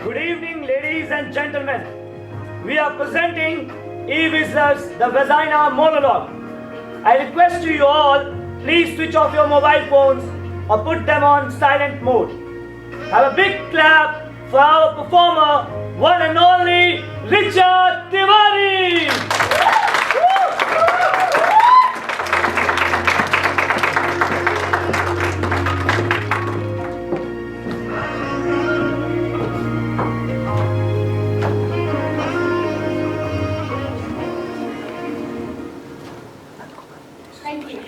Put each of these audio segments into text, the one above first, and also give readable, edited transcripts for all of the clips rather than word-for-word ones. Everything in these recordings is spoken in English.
Good evening, ladies and gentlemen. We are presenting E-Whistlers, the Vagina Monologue. I request you all, please switch off your mobile phones or put them on silent mode. Have a big clap for our performer, one and only Richard Tiwari. Thank you.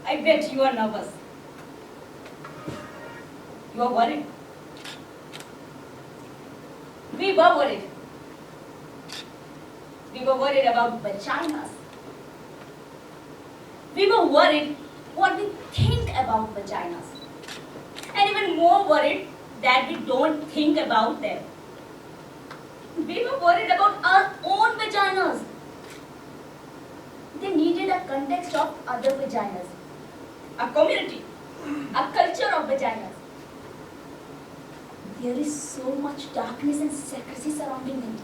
I bet you are nervous. You are worried. We were worried. We were worried about vaginas. We were worried what we think about vaginas. And even more worried that we don't think about them. We were worried about our own vaginas. They needed a context of other vaginas, a community, a culture of vaginas. There is so much darkness and secrecy surrounding it.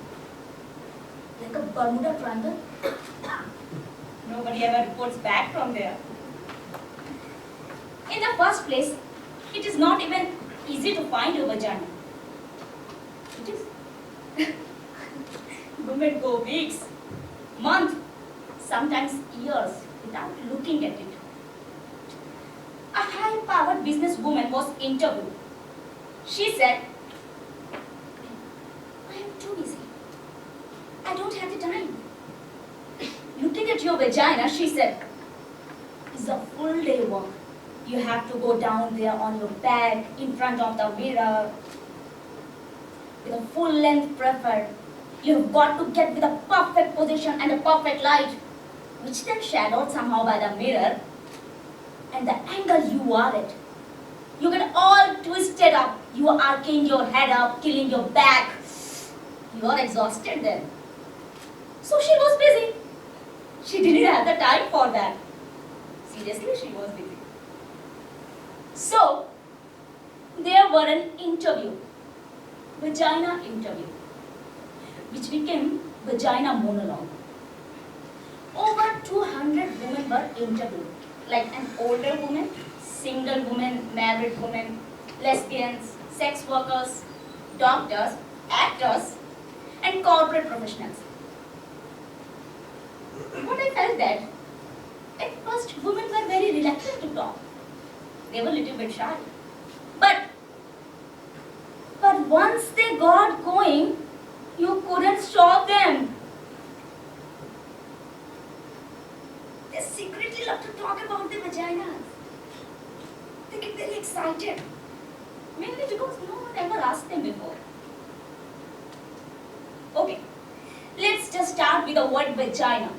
Like a Bermuda Triangle. Nobody ever reports back from there. In the first place, it is not even easy to find a vagina. It is. Women go weeks, months, sometimes years without looking at it. A high-powered businesswoman was interviewed. She said, I am too busy. I don't have the time. Looking at your vagina, she said, is a full day work. You have to go down there on your back, in front of the mirror, with a full length preferred. You've got to get with a perfect position and a perfect light, which then shadowed somehow by the mirror, and the angle you are at. You get all twisted up. You are arcing your head up, killing your back. You are exhausted then. So she was busy. She didn't have the time for that. Seriously, she was busy. So, there were an interview, vagina interview, which became Vagina Monologue. Over 200 women were interviewed, like an older woman, single woman, married woman, lesbians, sex workers, doctors, actors, and corporate professionals. What I felt that, at first women were very reluctant to talk. They were a little bit shy. But once they got going, you couldn't stop them. They secretly love to talk about their vaginas. They get very excited. Mainly because no one ever asked them before. Okay, let's just start with the word vagina.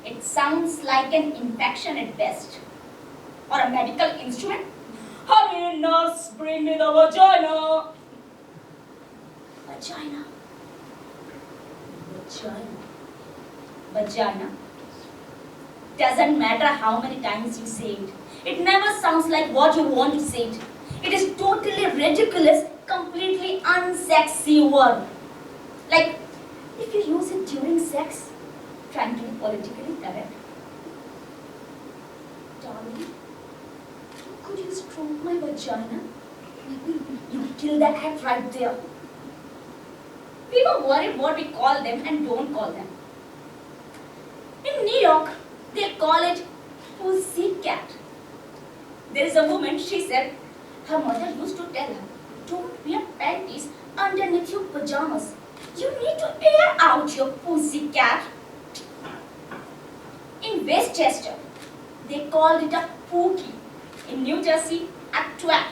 It sounds like an infection at best. Or a medical instrument. Hurry, nurse, bring me the vagina. Vagina. Vagina. Vagina. Doesn't matter how many times you say it. It never sounds like what you want to say it. It is totally ridiculous, completely unsexy word. Like, if you use it during sex, trying to be politically correct. Darling, could you stroke my vagina? You kill that act right there. We were worried what we call them and don't call them. In New York, they call it pussycat. There is a woman, she said, her mother used to tell her, don't wear panties underneath your pajamas. You need to air out your pussycat. In Westchester, they called it a pookie. In New Jersey, a twat.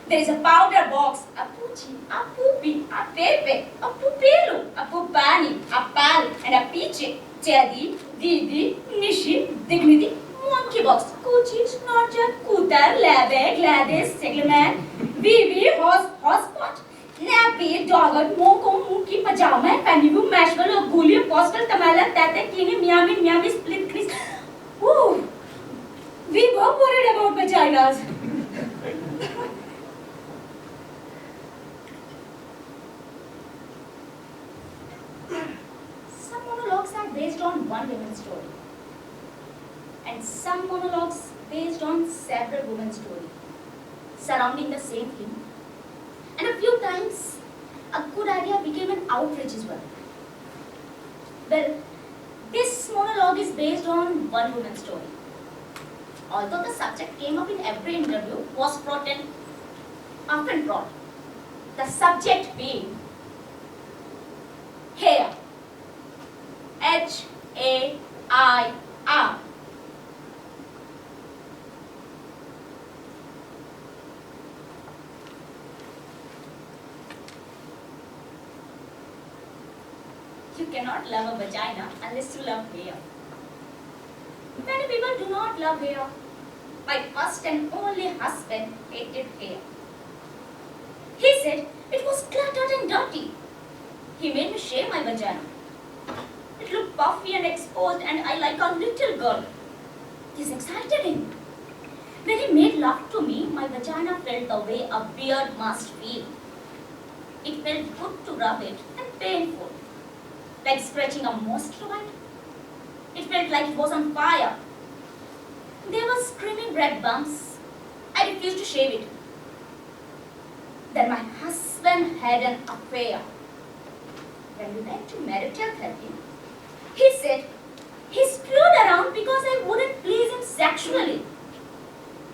There is a powder box, a poochie, a poopy, a pepe, a pupelu, a pupani, a pal, and a peachy, Jadi, Didi, Nishi, Dignity, monkey box, coochie, snorcher, cooter, labbe, gladys, segleman, vivi, horse, horsepot, nappy, dogged, moko, mookie, pajama, panibu, mashwell, gully, postal, tamala, tata, kini, miami, split crease. Woo! We were worried about vaginas. Some monologues are based on one woman's story, and some monologues based on several women's stories surrounding the same theme. And a few times, a good idea became an outrage as well. Well, this monologue is based on one woman's story. Although the subject came up in every interview, was often brought. The subject being hair. H-A-I-R. You cannot love a vagina unless you love hair. Many people do not love hair. My first and only husband hated hair. He said it was cluttered and dirty. He made me shave my vagina. It looked puffy and exposed and I like a little girl. This excited him. When he made love to me, my vagina felt the way a beard must feel. It felt good to rub it and painful, like scratching a mosquito. It felt like it was on fire. There were screaming red bumps. I refused to shave it. Then my husband had an affair. When we went to marital therapy, he said he screwed around because I wouldn't please him sexually.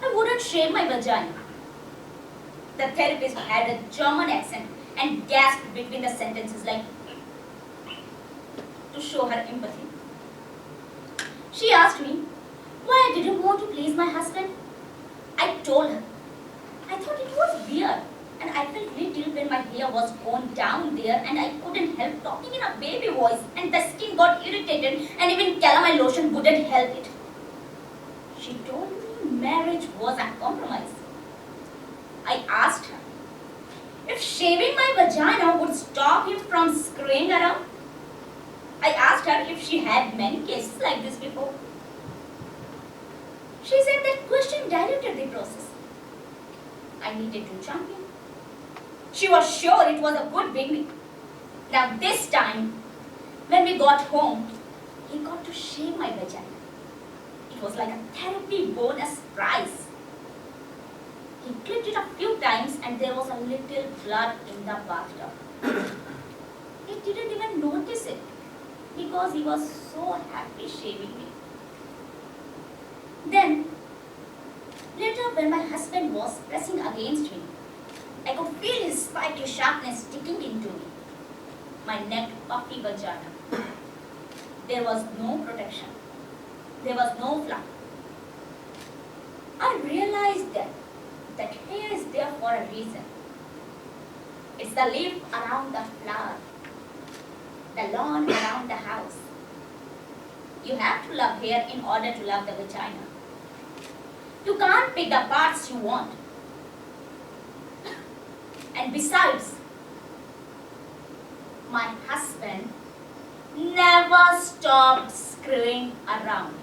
I wouldn't shave my vagina. The therapist had a German accent and gasped between the sentences like to show her empathy. She asked me why I didn't want to please my husband. I told her I thought it was weird and I felt little when my hair was gone down there and I couldn't help talking in a baby voice and the skin got irritated and even calamine lotion wouldn't help it. She told me marriage was a compromise. I asked her if shaving my vagina would stop him from screwing around. I asked her if she had many cases like this before. She said that question diluted the process. I needed to jump in. She was sure it was a good beginning. Now this time, when we got home, he got to shave my vagina. It was like a therapy bonus prize. He clipped it a few times and there was a little blood in the bathtub. He didn't even notice it because he was so happy shaving me. Then, later when my husband was pressing against me, I could feel his spiky sharpness sticking into me. My neck puffy vagina. There was no protection. There was no flap. I realized that hair is there for a reason. It's the leaf around the flower, the lawn around the house. You have to love hair in order to love the vagina. You can't pick the parts you want. And besides, my husband never stopped screwing around.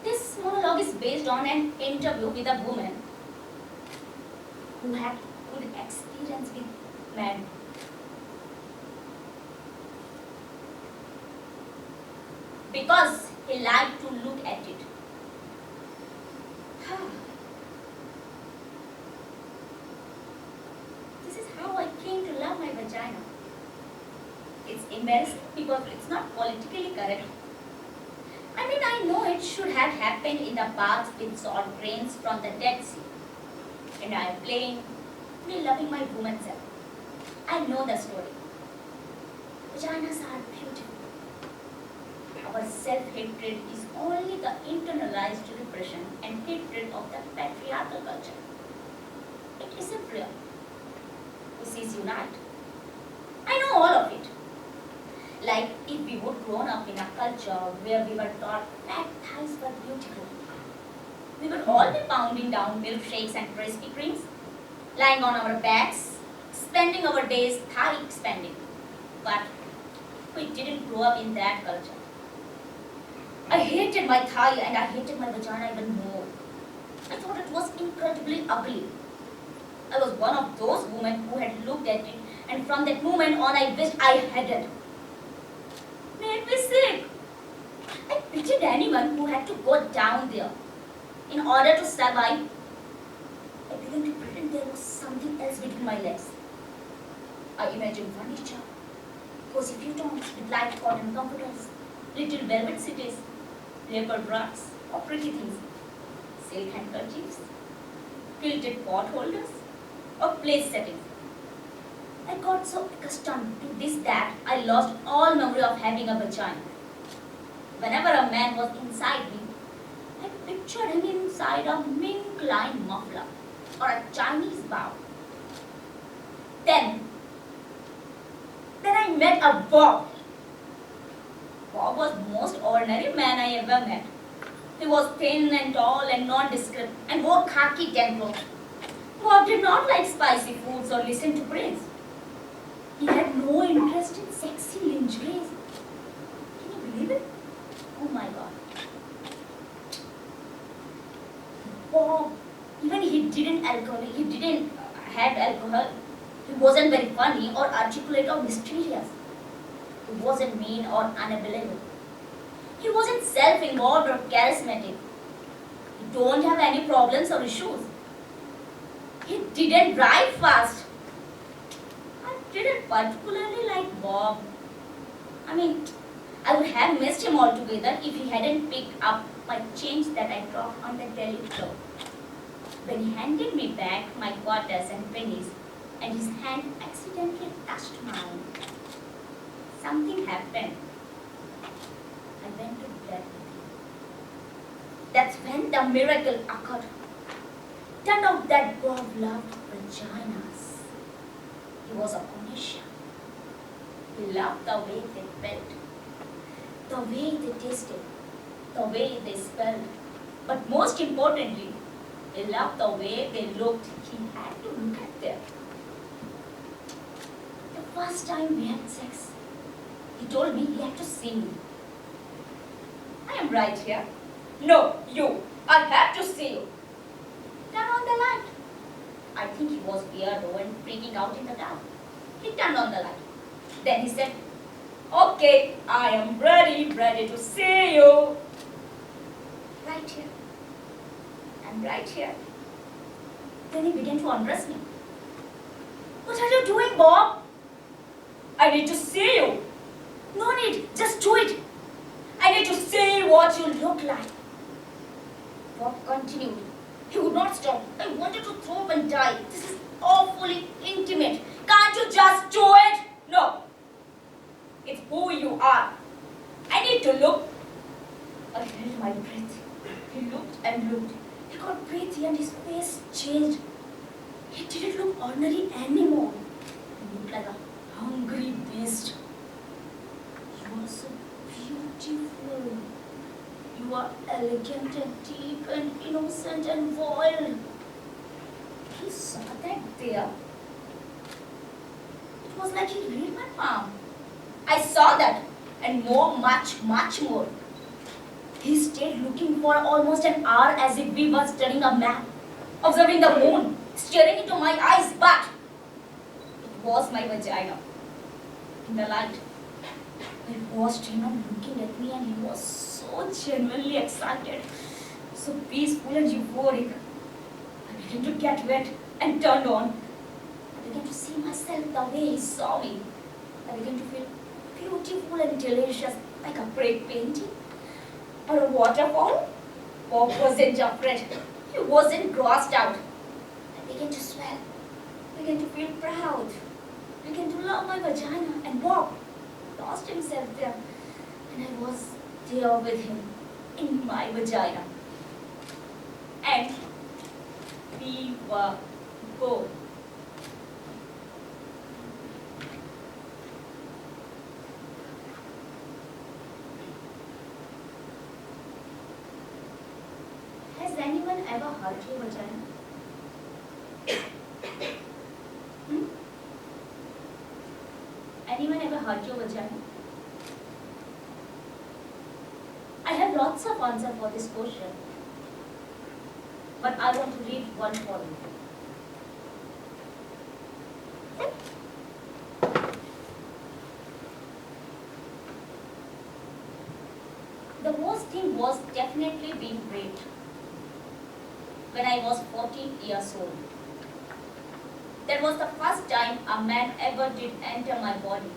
This monologue is based on an interview with a woman who had good experience with men. Because he liked to look at it. This is how I came to love my vagina. It's embarrassing because it's not politically correct. I mean, I know it should have happened in the bath with salt grains from the Dead Sea. And I am playing me loving my woman self. I know the story. Vaginas are beautiful. Our self-hatred is only the internalized repression and hatred of the patriarchal culture. It isn't real. Pussies unite. I know all of it. Like if we would grown up in a culture where we were taught that thighs were beautiful, we would all be pounding down milkshakes and Krispy Kremes, lying on our backs, spending our days thigh expanding. But we didn't grow up in that culture. I hated my thigh and I hated my vagina even more. I thought it was incredibly ugly. I was one of those women who had looked at it, and from that moment on I wished I hadn't. Made me sick. I pitied anyone who had to go down there in order to survive. I began to pretend there was something else between my legs. I imagined furniture, cozy futons with light cotton comforters, little velvet cities, leopard rugs, or pretty things, silk handkerchiefs, quilted pot holders, or place settings. I got so accustomed to this that I lost all memory of having a vagina. Whenever a man was inside me, I pictured him inside a mink-lined muffler or a Chinese bow. Then I met a Bob. Bob was the most ordinary man I ever met. He was thin and tall and nondescript and wore khaki tank clothes. Bob did not like spicy foods or listen to praise. He had no interest in sexy lingeries. Can you believe it? Oh my God. Bob, even he didn't have alcohol. He wasn't very funny or articulate or mysterious. He wasn't mean or unavailable. He wasn't self-involved or charismatic. He don't have any problems or issues. He didn't drive fast. I didn't particularly like Bob. I would have missed him altogether if he hadn't picked up my change that I dropped on the deli floor. When he handed me back my quarters and pennies, and his hand accidentally touched mine, something happened. I went to bed with him. That's when the miracle occurred. Turned out that Bob loved vaginas. He was a connoisseur. He loved the way they felt, the way they tasted, the way they smelled. But most importantly, he loved the way they looked. He had to look at them. The first time we had sex, he told me he had to see me. I am right here. No, you. I have to see you. Turn on the light. I think he was weirdo and freaking out in the dark. He turned on the light. Then he said, "Okay, I am ready to see you." Right here. And right here. Then he began to undress me. "What are you doing, Bob?" "I need to see you." "No need, just do it." "I need to see what you look like." Bob continued. He would not stop. I wanted to throw up and die. This is awfully intimate. Can't you just do it? No. It's who you are. I need to look. I held my breath. He looked and looked. He got breathy and his face changed. He didn't look ordinary anymore. He looked like a hungry beast. You are so beautiful. You are elegant and deep and innocent and wild. He saw that there. It was like he read my palm. I saw that and more, much more. He stayed looking for almost an hour as if we were studying a map, observing the moon, staring into my eyes, but it was my vagina. In the light, I watched him looking at me and he was so genuinely excited, so peaceful and euphoric. I began to get wet and turned on. I began to see myself the way he saw me. I began to feel beautiful and delicious, like a great painting or a waterfall. Bob wasn't afraid. He wasn't grossed out. I began to swell. I began to feel proud. I began to love my vagina, and Bob lost himself there. And I was there with him in my vagina. And we were both. Has anyone ever hurt your vagina? Hmm? Anyone ever hurt your vagina? I have lots of answers for this question, but I want to read one for you. The worst thing was definitely being raped when I was 14 years old. That was the first time a man ever did enter my body.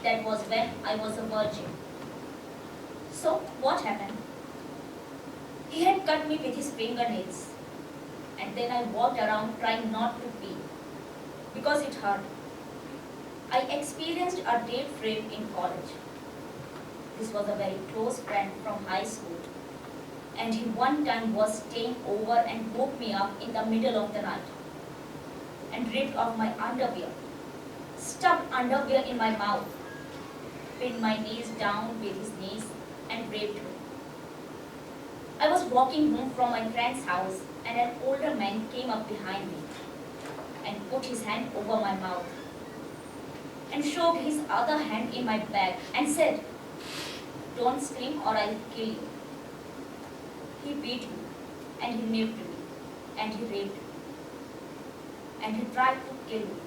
That was when I was a virgin. So, what happened? He had cut me with his fingernails, and then I walked around trying not to pee because it hurt. I experienced a date rape in college. This was a very close friend from high school, and he one time was staying over and woke me up in the middle of the night and ripped off my underwear, stuffed underwear in my mouth, pinned my knees down with his knees, and raped me. I was walking home from my friend's house, and an older man came up behind me and put his hand over my mouth and shoved his other hand in my back and said, "Don't scream or I'll kill you." He beat me, and he nipped me, and he raped me, and he tried to kill me.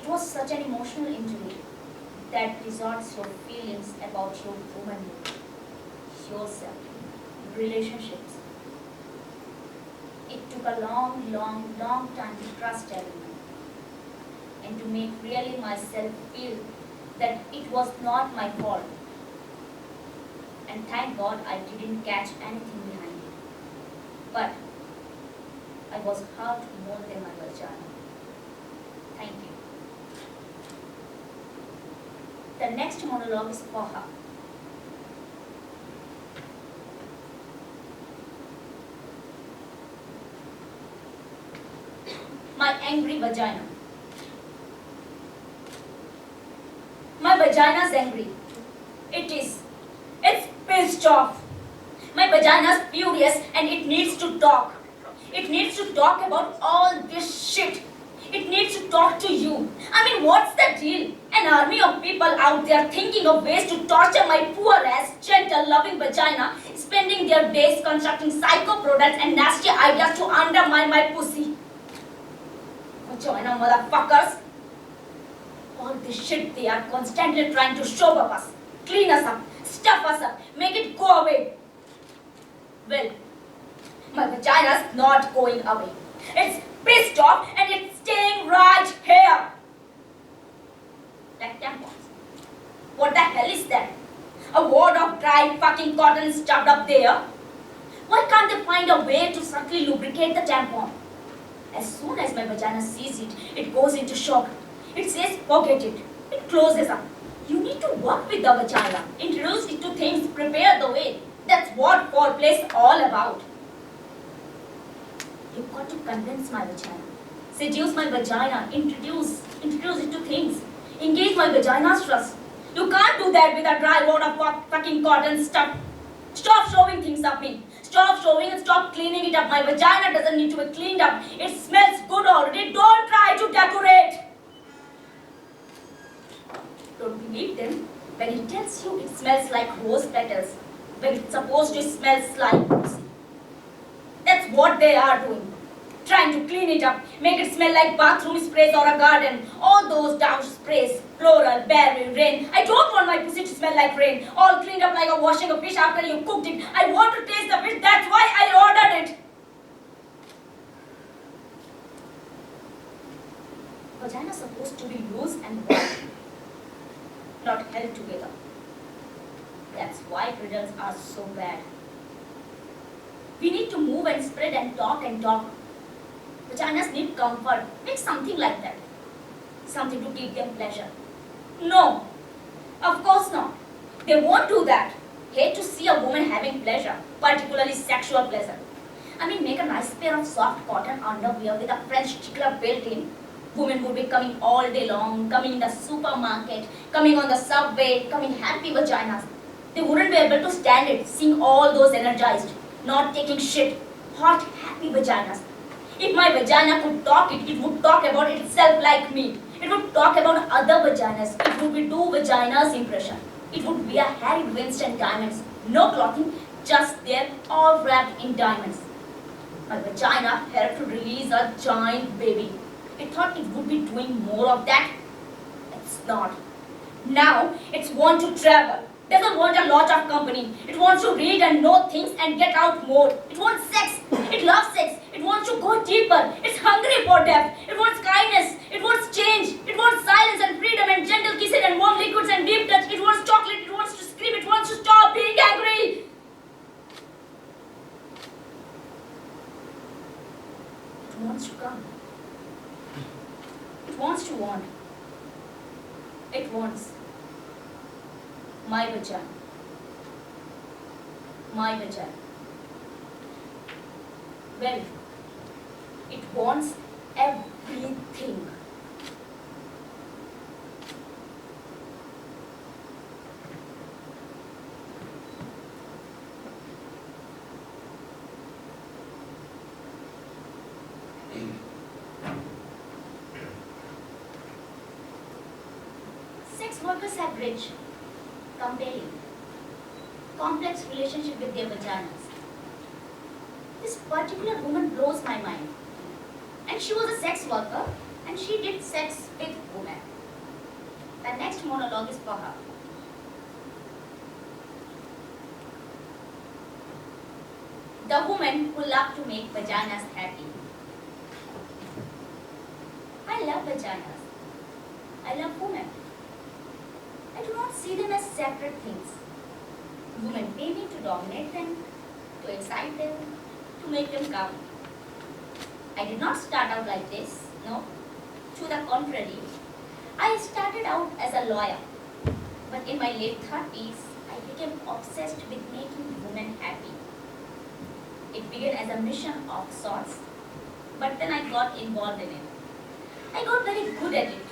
It was such an emotional injury that distorts your feelings about your womanhood, yourself, relationships. It took a long time to trust everyone and to make really myself feel that it was not my fault. And thank God I didn't catch anything behind it. But I was hurt more than my vagina. Thank you. The next monologue is for her. My angry vagina. My vagina's angry. It's pissed off. My vagina's furious and it needs to talk. It needs to talk about all this shit. It needs to talk to you. I mean, what's the deal? An army of people out there thinking of ways to torture my poor ass, gentle, loving vagina, spending their days constructing psycho products and nasty ideas to undermine my pussy. Vagina motherfuckers. All this shit they are constantly trying to show up us, clean us up, stuff us up, make it go away. Well, my vagina's not going away. It's pissed off and it's staying right here. Like tampons. What the hell is that? A wad of dry fucking cotton stuffed up there? Why can't they find a way to subtly lubricate the tampon? As soon as my vagina sees it, it goes into shock. It says, forget it. It closes up. You need to work with the vagina. Introduce it to things, prepare the way. That's what foreplay's all about. You've got to convince my vagina. Seduce my vagina. Introduce it to things. Engage my vagina's trust. You can't do that with a dry wad of fucking cotton stuff. Stop showing things up me. Stop showing and stop cleaning it up. My vagina doesn't need to be cleaned up. It smells good already. Don't try to decorate. Don't believe them when he tells you it smells like rose petals, when it's supposed to smell like pussy. That's what they are doing. Trying to clean it up, make it smell like bathroom sprays or a garden. All those douche sprays, floral, berry, rain. I don't want my pussy to smell like rain. All cleaned up like a washing a fish after you cooked it. I want to taste the fish, that's why I ordered it. Vagina's supposed to be loose and warm, not held together. That's why riddles are so bad. We need to move and spread and talk and talk. Vaginas need comfort. Make something like that. Something to give them pleasure. No, of course not. They won't do that. Hate to see a woman having pleasure, particularly sexual pleasure. I mean, make a nice pair of soft cotton underwear with a French tickler built in. Women would be coming all day long, coming in the supermarket, coming on the subway, coming happy vaginas. They wouldn't be able to stand it, seeing all those energized, not taking shit, hot, happy vaginas. If my vagina could talk, it would talk about itself like me. It would talk about other vaginas. It would be two vaginas impression. It would be a Harry Winston diamonds. No clothing, just there, all wrapped in diamonds. My vagina had to release a giant baby. It thought it would be doing more of that. It's not. Now, it's want to travel. Doesn't want a lot of company. It wants to read and know things and get out more. It wants sex. It loves sex. It wants to go deeper. It's hungry for depth. It wants kindness. It wants change. It wants silence and freedom and gentle kisses and warm liquids and deep touch. It wants chocolate. It wants to scream. It wants to stop being angry. It wants to come. It wants to want. It wants my vagina. My vagina. Well, it wants everything. Sex workers have rich, compelling, complex relationship with their vaginas. This particular woman blows my mind. And she was a sex worker and she did sex with women. The next monologue is for her. The woman who loved to make vaginas happy. I love vaginas. I love women. I do not see them as separate things. Women pay me to dominate them, to excite them, to make them come. I did not start out like this, no. To the contrary, I started out as a lawyer. But in my late 30s, I became obsessed with making women happy. It began as a mission of sorts, but then I got involved in it. I got very good at it,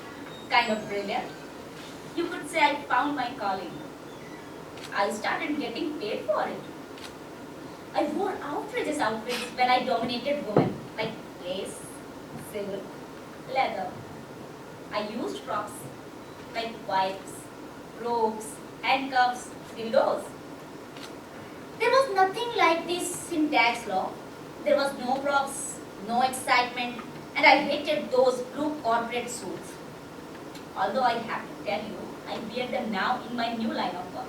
kind of brilliant. You could say I found my calling. I started getting paid for it. I wore outrageous outfits when I dominated women, like lace, silk, leather. I used props like wipes, ropes, handcuffs, dildos. There was nothing like this in tax law. There was no props, no excitement, and I hated those blue corporate suits. Although I have to tell you, I wear them now in my new line of work.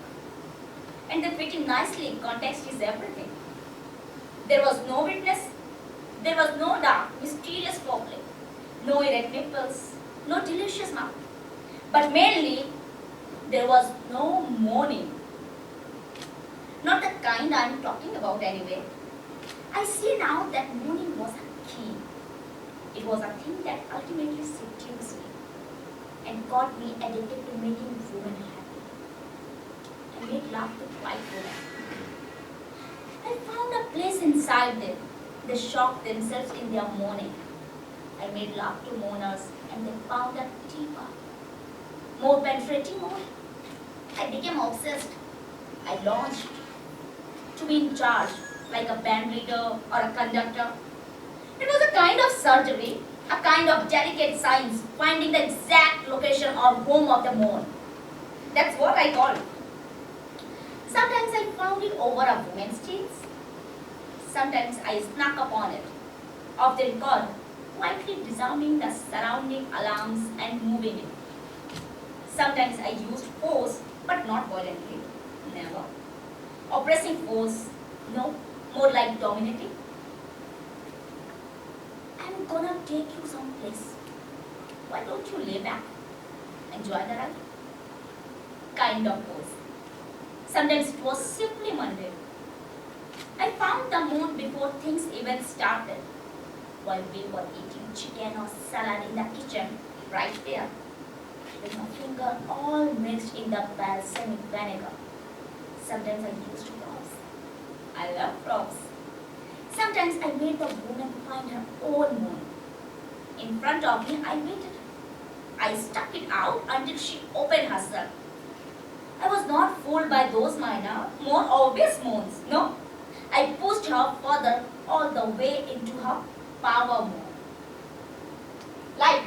And they fit in nicely, context is everything. There was no witness, there was no dark, mysterious foreplay, no erect nipples, no delicious mouth. But mainly, there was no moaning. Not the kind I'm talking about anyway. I see now that moaning was a key. It was a thing that ultimately seduced me and got me addicted to making women happy. I made love to white women. I found a place inside them. They shocked themselves in their moaning. I made love to moaners and they found a deeper, more penetrating moan. I became obsessed. I launched to be in charge, like a band leader or a conductor. It was a kind of surgery, a kind of delicate science, finding the exact location or home of the moan. That's what I call it. Sometimes I found it over a woman's jeans. Sometimes I snuck upon it, off the record, quietly disarming the surrounding alarms and moving it. Sometimes I used force, but not violently, never. Oppressing force, no, more like dominating. I'm gonna take you someplace. Why don't you lay back? Enjoy the ride? Kind of pose. Sometimes it was simply mundane. I found the moon before things even started. While we were eating chicken or salad in the kitchen, right there, with my finger all mixed in the balsamic vinegar. Sometimes I used props. I love props. Sometimes I made the woman find her own moon. In front of me, I waited. I stuck it out until she opened herself. I was not fooled by those minor, more obvious moans. No, I pushed her further all the way into her power moon. Like,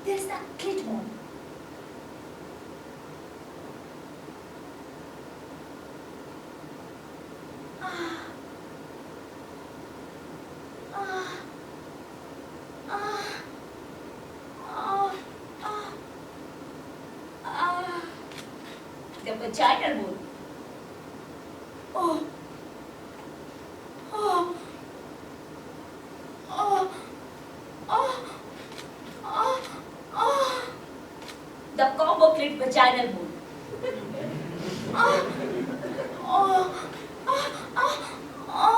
there's the clit moon. Ah. Ah. Ah. Ah. Ah. Ah. The vaginal moon. Oh. Oh. Oh. Oh. Oh. Oh. The combo clit vaginal moon. Oh. Oh. Oh. Oh.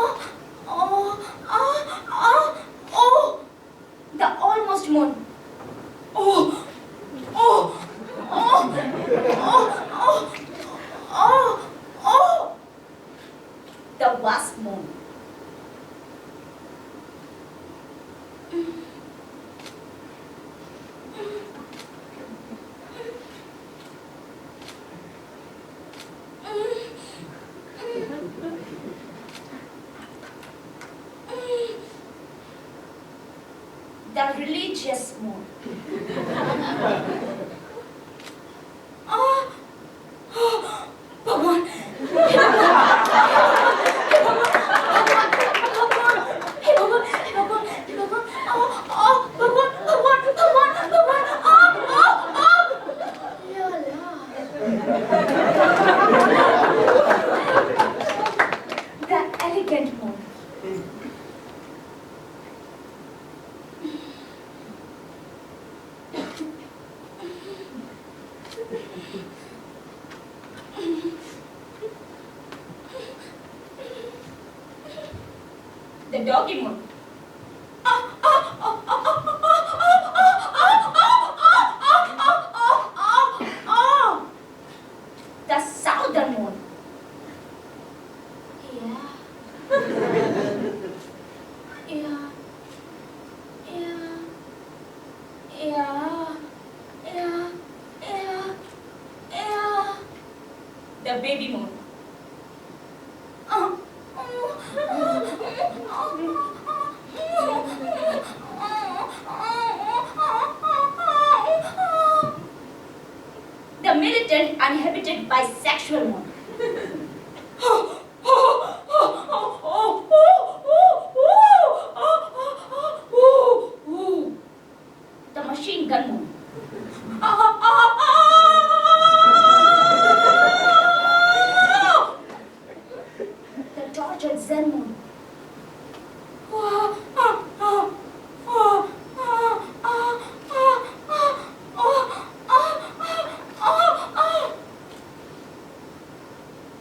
Oh. Oh. Oh. Oh. The almost moon. Oh. Oh. Oh. Oh. Oh. Oh. Oh. The wasp moon. The religious moon. Oh, oh, Bhagwan. Hey, Bhagwan. Hey, Bhagwan. Hey, Bhagwan. Oh, oh, Bhagwan, Bhagwan, Bhagwan, Bhagwan. Oh, oh, oh. La, la. The elegant moon. The doggy moon. The southern moon. Yeah. Yeah. Yeah. Yeah. Yeah. Yeah. Yeah. The baby moon. The militant, uninhibited, bisexual moon. The machine gun moon. The tortured Zen moon.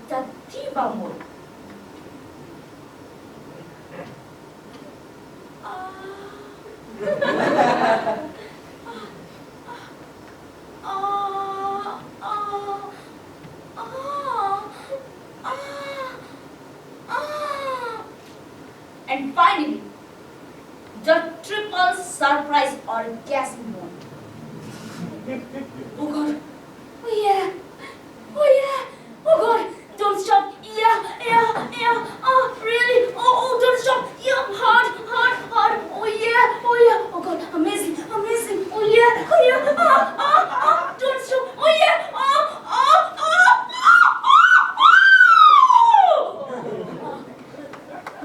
The diva moon. And finally, the triple surprise orgasm moon. Oh God. Oh yeah. Oh yeah. Oh God. Don't stop. Yeah, yeah, yeah. Oh, really? Oh, don't stop. Yeah, hard, hard, hard. Oh yeah. Oh yeah. Oh God. Amazing, amazing. Oh yeah. Oh yeah. Don't stop. Oh yeah.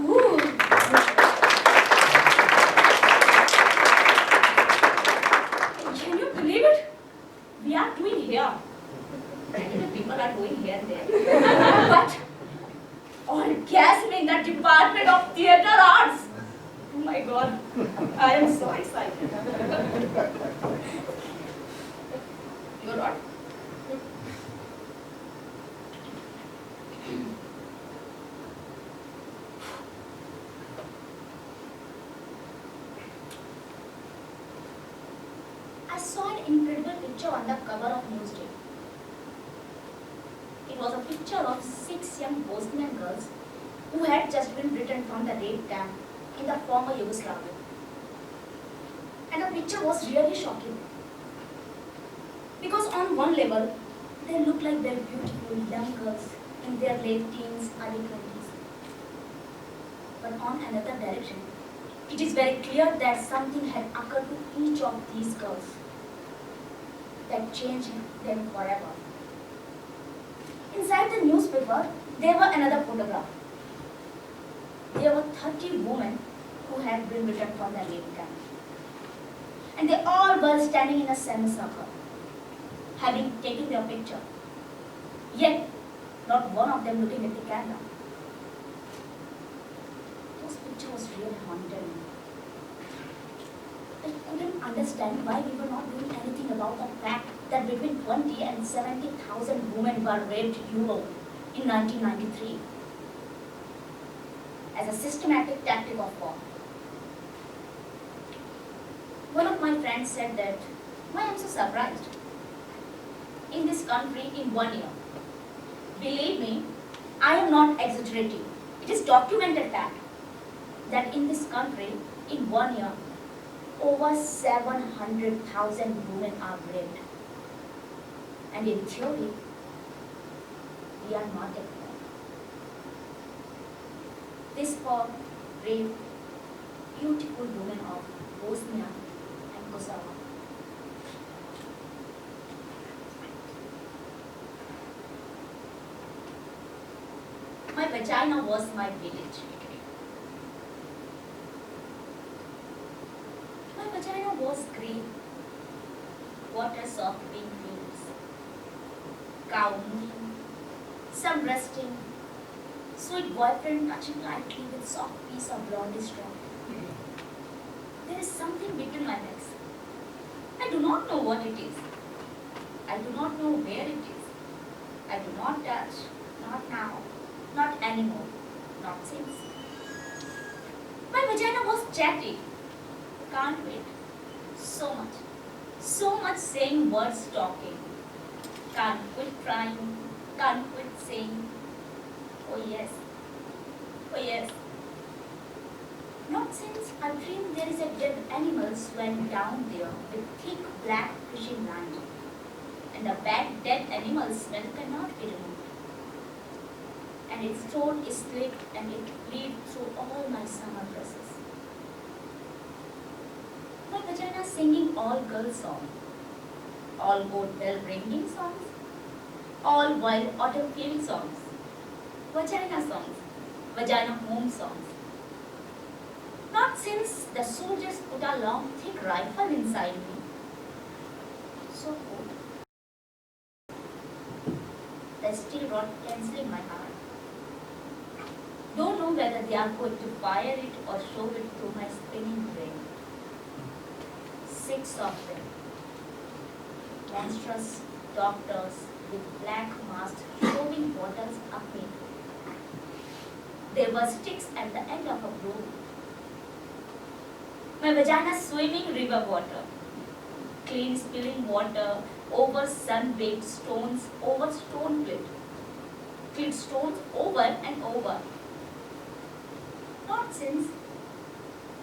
Ooh. Can you believe it? We are doing here. Many the people are doing here and there. But orgasm in the Department of Theatre Arts. Oh my God. I am so excited. You're not? I saw an incredible picture on the cover of Newsday. It was a picture of 6 young Bosnian girls who had just been returned from the rape camp in the former Yugoslavia. And the picture was really shocking. Because on one level, They look like very beautiful young girls in their late teens, early 20s. But on another direction, it is very clear that something had occurred to each of these girls that changed them forever. Inside the newspaper, there were another photograph. There were 30 women who had been returned from the Navy camp. And they all were standing in a semicircle, having taken their picture. Yet, not one of them looking at the camera. Those pictures really haunted me. I couldn't understand why we were not doing anything about the fact that between 20 and 70,000 women were raped in Europe in 1993 as a systematic tactic of war. One of my friends said that, why I'm so surprised. In this country in 1 year, believe me, I am not exaggerating. It is documented fact that in this country in 1 year, over 700,000 women are raped. And in theory, we are not at war. This war raped beautiful women of Bosnia and Kosovo. My vagina was my village. My vagina was green, water soft green fields, cow mooing, some resting, sweet boyfriend touching lightly with soft piece of blondie straw. There is something between my legs. I do not know what it is. I do not know where it is. I do not touch, not now, not anymore, not since. My vagina was chatty. Can't wait. So much saying words talking. Can't quit trying, can't quit saying, oh yes. Not since I dreamed there is a dead animal swam down there with thick black fishing line. And the bad dead animal smell cannot be removed. And its throat is slit and it bleeds through all my summer dresses. My vagina singing all girl songs, all goat bell ringing songs, all wild autumn field songs, vagina songs, vagina home songs. Not since the soldiers put a long thick rifle inside me. So cold. The steel rod cancelling my heart. Don't know whether they are going to fire it or shove it through my spinning brain. 6 of them. Monstrous doctors with black masks shoving bottles up me. There were sticks at the end of a broom. My vagina swimming river water. Clean spilling water over sun-baked stones, over stone grit. Clean stones over and over. Not since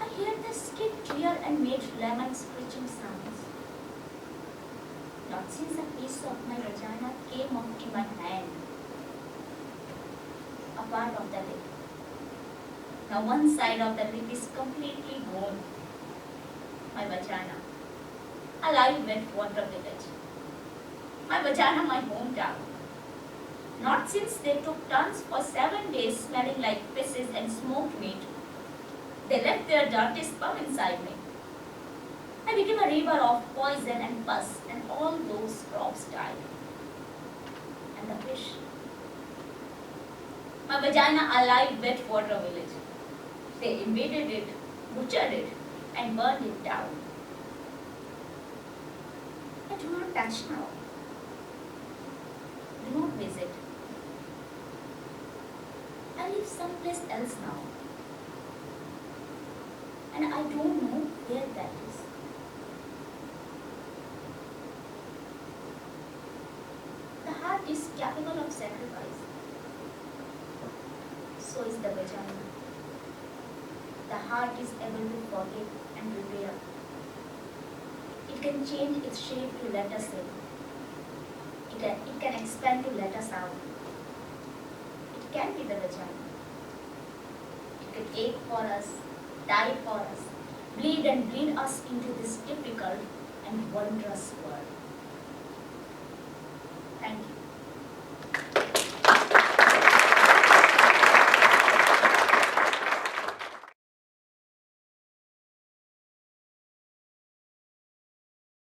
I heard the skid clear and made lemon screeching sounds. Not since a piece of my vagina came off in my hand. A part of the lip. Now one side of the lip is completely gone. My vagina. A live wet water village. My vagina, my hometown. Not since they took tons for 7 days smelling like pisses and smoked meat. They left their dirty sperm inside me. I became a river of poison and pus and all those crops died. And the fish. My vagina, a live wet water village. They invaded it, butchered it, and burned it down. I do not touch now. Do not visit. I live someplace else now. And I don't know where that is. The heart is capable of sacrifice. So is the vagina. The heart is able to forgive and repair. It can change its shape to let us in. It it can expand to let us out. It can be the vagina. It can ache for us, die for us, bleed and bleed us into this difficult and wondrous world. Thank you.